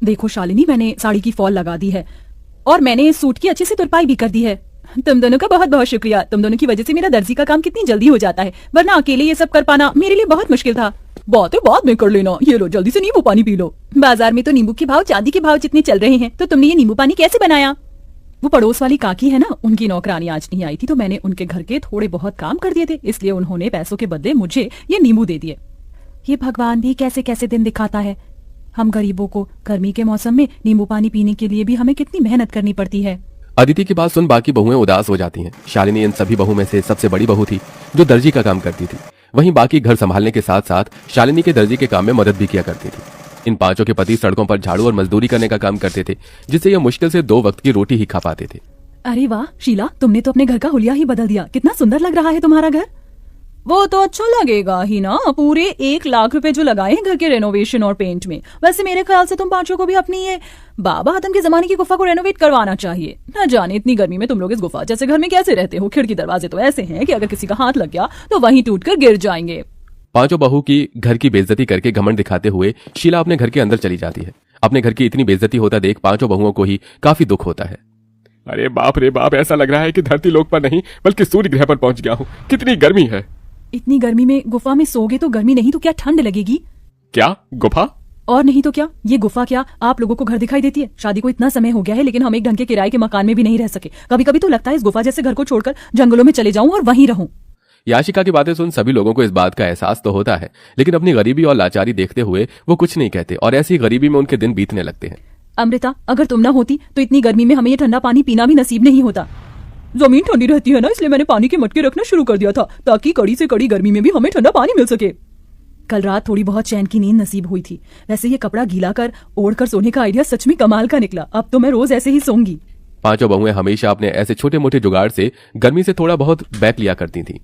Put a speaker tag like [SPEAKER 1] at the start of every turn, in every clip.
[SPEAKER 1] देखो शालिनी, मैंने साड़ी की फॉल लगा दी है और मैंने सूट की अच्छे से तुरपाई भी कर दी है। तुम दोनों का बहुत बहुत शुक्रिया। तुम दोनों की वजह से मेरा दर्जी का काम कितनी जल्दी हो जाता है, वरना अकेले ये सब कर पाना मेरे लिए बहुत मुश्किल था। बातें बाद में कर लेना, ये लो जल्दी से नींबू पानी पी लो। बाजार में तो नींबू के भाव चांदी के भाव जितने चल रहे हैं, तो तुमने ये नींबू पानी कैसे बनाया? वो पड़ोस वाली काकी है ना, उनकी नौकरानी आज नहीं आई थी, तो मैंने उनके घर के थोड़े बहुत काम कर दिए थे, इसलिए उन्होंने पैसों के बदले मुझे ये नींबू दे दिए। ये भगवान भी कैसे कैसे दिन दिखाता है। हम गरीबों को गर्मी के मौसम में नींबू पानी पीने के लिए भी हमें कितनी मेहनत करनी पड़ती है।
[SPEAKER 2] अदिति की बात सुन बाकी बहुएं उदास हो जाती हैं। शालिनी इन सभी बहू में से सबसे बड़ी बहू थी जो दर्जी का काम करती थी। वहीं बाकी घर संभालने के साथ साथ शालिनी के दर्जी के काम में मदद भी किया करती थी। इन पांचों के पति सड़कों पर झाड़ू और मजदूरी करने का काम करते थे, जिससे यह मुश्किल से 2 वक्त की रोटी ही खा पाते थे।
[SPEAKER 1] अरे वाह शीला, तुमने तो अपने घर का हुलिया ही बदल दिया। कितना सुंदर लग रहा है तुम्हारा घर। वो तो अच्छा लगेगा ही ना, पूरे 1 लाख रुपए जो लगाए हैं घर के रेनोवेशन और पेंट में। वैसे मेरे ख्याल से तुम पांचों को भी अपनी ये बाबा आदम के जमाने की गुफा को रेनोवेट करवाना चाहिए। न जाने इतनी गर्मी में तुम लोग इस गुफा जैसे घर में कैसे रहते हो। खिड़की दरवाजे तो ऐसे हैं कि अगर किसी का हाथ लग गया तो वहीं टूटकर गिर जाएंगे।
[SPEAKER 2] पांचों बहू की घर की बेइज्जती करके घमंड दिखाते हुए शीला अपने घर के अंदर चली जाती है। अपने घर की इतनी बेइज्जती होता देख पांचों बहुओं को ही काफी दुख होता है।
[SPEAKER 3] अरे बाप रे बाप, ऐसा लग रहा है कि धरती लोक पर नहीं बल्कि सूर्य ग्रह पर पहुंच गया हूँ। कितनी गर्मी है।
[SPEAKER 1] इतनी गर्मी में गुफा में सोगे तो गर्मी नहीं तो क्या ठंड लगेगी?
[SPEAKER 3] क्या गुफा?
[SPEAKER 1] और नहीं तो क्या, ये गुफा क्या आप लोगों को घर दिखाई देती है? शादी को इतना समय हो गया है, लेकिन हम एक ढंग के किराए के मकान में भी नहीं रह सके। कभी कभी तो लगता है इस गुफा जैसे घर को छोड़कर जंगलों में चले जाऊं और वहीं रहूं।
[SPEAKER 2] याशिका की बातें सुन सभी लोगों को इस बात का एहसास तो होता है, लेकिन अपनी गरीबी और लाचारी देखते हुए वो कुछ नहीं कहते और ऐसी गरीबी में उनके दिन बीतने लगते हैं।
[SPEAKER 1] अमृता, अगर तुम ना होती तो इतनी गर्मी में हमें ये ठंडा पानी पीना भी नसीब नहीं होता। जमीन ठंडी रहती है ना, इसलिए मैंने पानी के मटके रखना शुरू कर दिया था ताकि कड़ी से कड़ी गर्मी में भी हमें ठंडा पानी मिल सके। कल रात थोड़ी बहुत चैन की नींद नसीब हुई थी। वैसे ये कपड़ा गीला कर ओढ़कर सोने का आइडिया सच में कमाल का निकला। अब तो मैं रोज ऐसे ही सोऊंगी।
[SPEAKER 2] पांचों बहुएं हमेशा अपने ऐसे छोटे मोटे जुगाड़ से गर्मी से थोड़ा बहुत बैक लिया करती थी।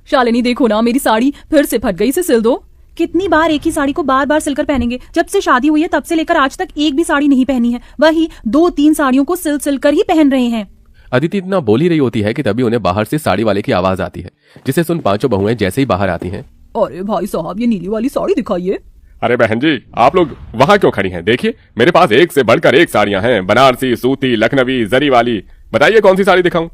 [SPEAKER 1] शालिनी देखो ना, मेरी साड़ी फिर से फट गई, इसे सिल दो। कितनी बार एक ही साड़ी को बार बार सिलकर पहनेंगे? जब से शादी हुई है तब से लेकर आज तक एक भी साड़ी नहीं पहनी है। वही 2-3 साड़ियों को सिल कर ही पहन रहे हैं।
[SPEAKER 2] अदिति इतना बोल ही रही होती है कि तभी उन्हें बाहर से साड़ी वाले की आवाज आती है, जिसे सुन पांचों बहुएं जैसे ही बाहर आती हैं।
[SPEAKER 1] अरे भाई साहब, ये नीली वाली साड़ी दिखाइए।
[SPEAKER 3] अरे बहन जी, आप लोग वहाँ क्यों खड़ी हैं? देखिए मेरे पास एक से बढ़कर एक साड़ियाँ हैं, बनारसी, सूती, लखनवी, जरी वाली। बताइए कौन सी साड़ी दिखाऊं?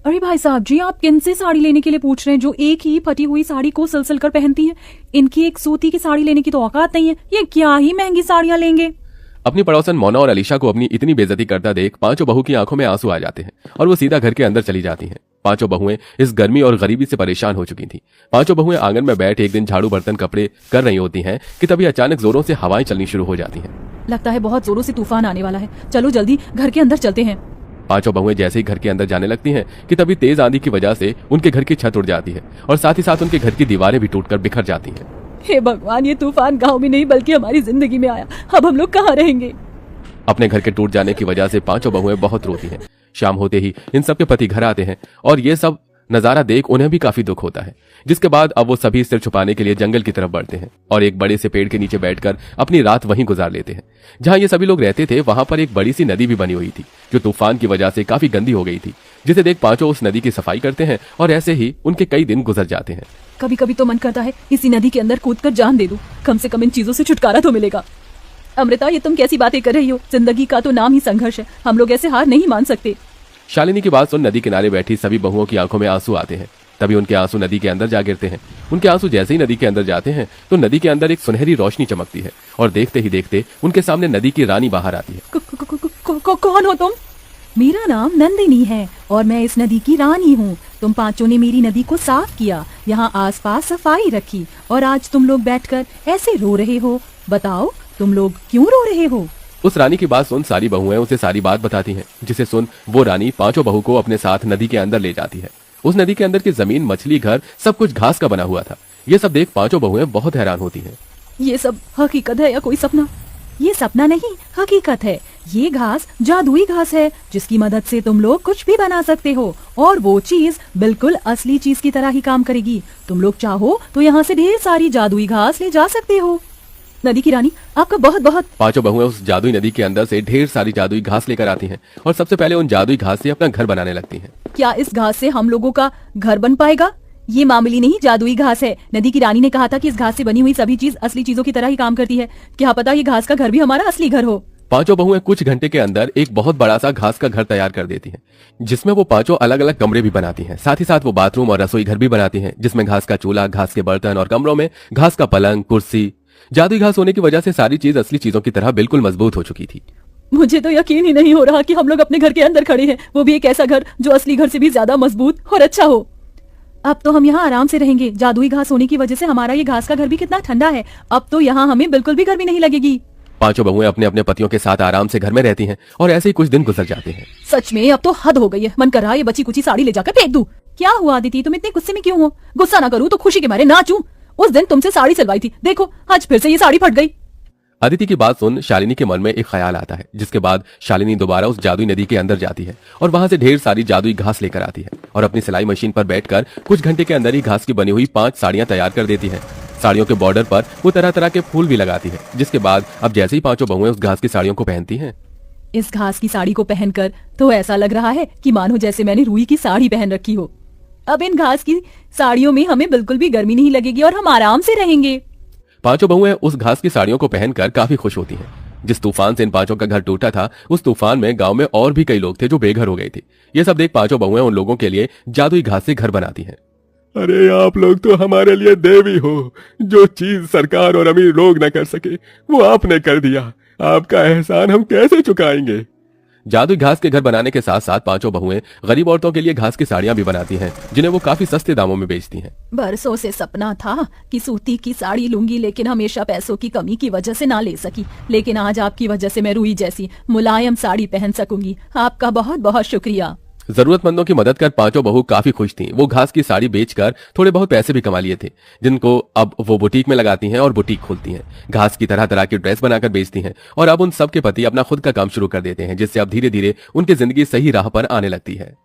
[SPEAKER 1] अरे भाई साहब जी, आप किन से साड़ी लेने के लिए पूछ रहे हैं जो एक ही फटी हुई साड़ी को सिल कर पहनती हैं? इनकी एक सूती की साड़ी लेने की तो औकात नहीं है। ये क्या ही महंगी साड़ियाँ लेंगे।
[SPEAKER 2] अपनी पड़ोसन मोना और अलीशा को अपनी इतनी बेइज्जती करता देख पांचों बहू की आंखों में आंसू आ जाते हैं और वो सीधा घर के अंदर चली जाती हैं। पांचों बहुएं इस गर्मी और गरीबी से परेशान हो चुकी थी। पांचों बहुएं आंगन में बैठ एक दिन झाड़ू बर्तन कपड़े कर रही होती हैं कि तभी अचानक जोरों से हवाएं चलनी शुरू हो जाती हैं।
[SPEAKER 1] लगता है बहुत जोरों से तूफान आने वाला है। चलो जल्दी घर के अंदर चलते हैं।
[SPEAKER 2] पांचों बहुएं जैसे ही घर के अंदर जाने लगती हैं कि तभी तेज आंधी की वजह से उनके घर की छत उड़ जाती है और साथ ही साथ उनके घर की दीवारें भी टूटकर बिखर जाती हैं।
[SPEAKER 1] हे भगवान, ये तूफान गाँव में नहीं बल्कि हमारी जिंदगी में आया। अब हम लोग कहाँ रहेंगे?
[SPEAKER 2] अपने घर के टूट जाने की वजह से पांचों बहुएं बहुत रोती हैं। शाम होते ही इन सबके पति घर आते हैं और ये सब नजारा देख उन्हें भी काफी दुख होता है, जिसके बाद अब वो सभी सिर छुपाने के लिए जंगल की तरफ बढ़ते हैं और एक बड़े से पेड़ के नीचे बैठकर अपनी रात वहीं गुजार लेते हैं। जहां ये सभी लोग रहते थे वहां पर एक बड़ी सी नदी भी बनी हुई थी जो तूफान की वजह से काफी गंदी हो गई थी, जिसे देख पांचों उस नदी की सफाई करते हैं और ऐसे ही उनके कई दिन गुजर जाते हैं।
[SPEAKER 1] कभी कभी तो मन करता है इसी नदी के अंदर कूदकर जान दे दूं, कम से कम इन चीजों से छुटकारा तो मिलेगा। अमृता, ये तुम कैसी बातें कर रही हो? जिंदगी का तो नाम ही संघर्ष है, हम लोग ऐसे हार नहीं मान सकते।
[SPEAKER 2] शालिनी की बात सुन नदी किनारे बैठी सभी बहुओं की आंखों में आंसू आते हैं। तभी उनके आंसू नदी के अंदर जा गिरते हैं। उनके आंसू जैसे ही नदी के अंदर जाते हैं तो नदी के अंदर एक सुनहरी रोशनी चमकती है और देखते ही देखते उनके सामने नदी की रानी बाहर आती है।
[SPEAKER 1] कौन हो तुम? मेरा नाम नंदिनी है और मैं इस नदी की रानी हूँ। तुम पांचों ने मेरी नदी को साफ किया, यहाँ आसपास सफाई रखी और आज तुम लोग बैठकर ऐसे रो रहे हो। बताओ तुम लोग क्यों रो रहे हो?
[SPEAKER 2] उस रानी की बात सुन सारी बहुएं उसे सारी बात बताती हैं, जिसे सुन वो रानी पांचों बहू को अपने साथ नदी के अंदर ले जाती है। उस नदी के अंदर की जमीन, मछली, घर सब कुछ घास का बना हुआ था। ये सब देख पांचों बहुएं बहुत हैरान होती हैं।
[SPEAKER 1] ये सब हकीकत है या कोई सपना? ये सपना नहीं, हकीकत है। ये घास जादुई घास है जिसकी मदद से तुम लोग कुछ भी बना सकते हो और वो चीज बिल्कुल असली चीज की तरह ही काम करेगी। तुम लोग चाहो तो यहाँ से ढेर सारी जादुई घास ले जा सकते हो। नदी की रानी, आपका बहुत बहुत।
[SPEAKER 2] पांचों बहुएं उस जादुई नदी के अंदर से ढेर सारी जादुई घास लेकर आती हैं और सबसे पहले उन जादुई घास से अपना घर बनाने लगती हैं।
[SPEAKER 1] क्या इस घास से हम लोगों का घर बन पाएगा? ये मामूली नहीं जादुई घास है। नदी की रानी ने कहा था कि इस घास से बनी हुई सभी चीज असली चीजों की तरह ही काम करती है। क्या पता ये घास का घर भी हमारा असली घर हो।
[SPEAKER 2] पांचों बहुएं कुछ घंटे के अंदर एक बहुत बड़ा सा घास का घर तैयार कर देती हैं, जिसमें वो पांचों अलग अलग कमरे भी बनाती हैं। साथ ही साथ वो बाथरूम और रसोई घर भी बनाती हैं, जिसमें घास का चूल्हा, घास के बर्तन और कमरों में घास का पलंग, कुर्सी। जादुई घास होने की वजह से सारी चीज असली चीजों की तरह बिल्कुल मजबूत हो चुकी थी।
[SPEAKER 1] मुझे तो यकीन ही नहीं हो रहा कि हम लोग अपने घर के अंदर खड़े हैं, वो भी एक ऐसा घर जो असली घर से भी ज्यादा मजबूत और अच्छा हो। अब तो हम यहाँ आराम से रहेंगे। जादुई घास होने की वजह से हमारा ये घास का घर भी कितना ठंडा है। अब तो यहाँ हमें बिल्कुल भी गर्मी नहीं लगेगी।
[SPEAKER 2] पांचों बहुएं अपने अपने पतियों के साथ आराम से घर में रहती हैं और ऐसे ही कुछ दिन गुजर जाते हैं।
[SPEAKER 1] सच में अब तो हद हो गई है। मन कर रहा है ये बची कुची साड़ी ले जाकर फेंक दूं। क्या हुआ अदिति, तुम इतने गुस्से में क्यों हो? गुस्सा ना करूं तो खुशी के मारे नाचूं। उस दिन तुमसे साड़ी सिलवाई थी, देखो आज फिर से ये साड़ी फट गई।
[SPEAKER 2] अदिति की बात सुन शालिनी के मन में एक ख्याल आता है, जिसके बाद शालिनी दोबारा उस जादुई नदी के अंदर जाती है और वहां से ढेर सारी जादुई घास लेकर आती है और अपनी सिलाई मशीन पर बैठकर कुछ घंटे के अंदर ही घास की बनी हुई 5 साड़ियां तैयार कर देती है। साड़ियों के बॉर्डर पर वो तरह तरह के फूल भी लगाती है, जिसके बाद अब जैसे ही पांचों बहुएं उस घास की साड़ियों को पहनती हैं,
[SPEAKER 1] इस घास की साड़ी को पहनकर तो ऐसा लग रहा है कि मानो जैसे मैंने रुई की साड़ी पहन रखी हो। अब इन घास की साड़ियों में हमें बिल्कुल भी गर्मी नहीं लगेगी और हम आराम से रहेंगे।
[SPEAKER 2] पांचों बहुएं उस घास की साड़ियों को पहनकर काफी खुश होती हैं। जिस तूफान से इन पांचों का घर टूटा था, उस तूफान में गांव में और भी कई लोग थे जो बेघर हो गए थे। ये सब देख पांचों बहुएं उन लोगों के लिए जादुई घास से घर बनाती हैं।
[SPEAKER 3] अरे आप लोग तो हमारे लिए देवी हो। जो चीज सरकार और अमीर लोग न कर सके वो आपने कर दिया। आपका एहसान हम कैसे चुकाएंगे।
[SPEAKER 2] जादुई घास के घर बनाने के साथ साथ पांचों बहुएं गरीब औरतों के लिए घास की साड़ियां भी बनाती हैं, जिन्हें वो काफी सस्ते दामों में बेचती हैं।
[SPEAKER 1] बरसों से सपना था कि सूती की साड़ी लूंगी, लेकिन हमेशा पैसों की कमी की वजह से ना ले सकी। लेकिन आज आपकी वजह से मैं रुई जैसी मुलायम साड़ी पहन सकूंगी। आपका बहुत बहुत शुक्रिया।
[SPEAKER 2] जरूरतमंदों की मदद कर पांचों बहू काफी खुश थीं। वो घास की साड़ी बेचकर थोड़े बहुत पैसे भी कमा लिए थे, जिनको अब वो बुटीक में लगाती हैं और बुटीक खोलती हैं। घास की तरह तरह की ड्रेस बनाकर बेचती हैं और अब उन सब के पति अपना खुद का काम शुरू कर देते हैं, जिससे अब धीरे धीरे उनकी जिंदगी सही राह पर आने लगती है।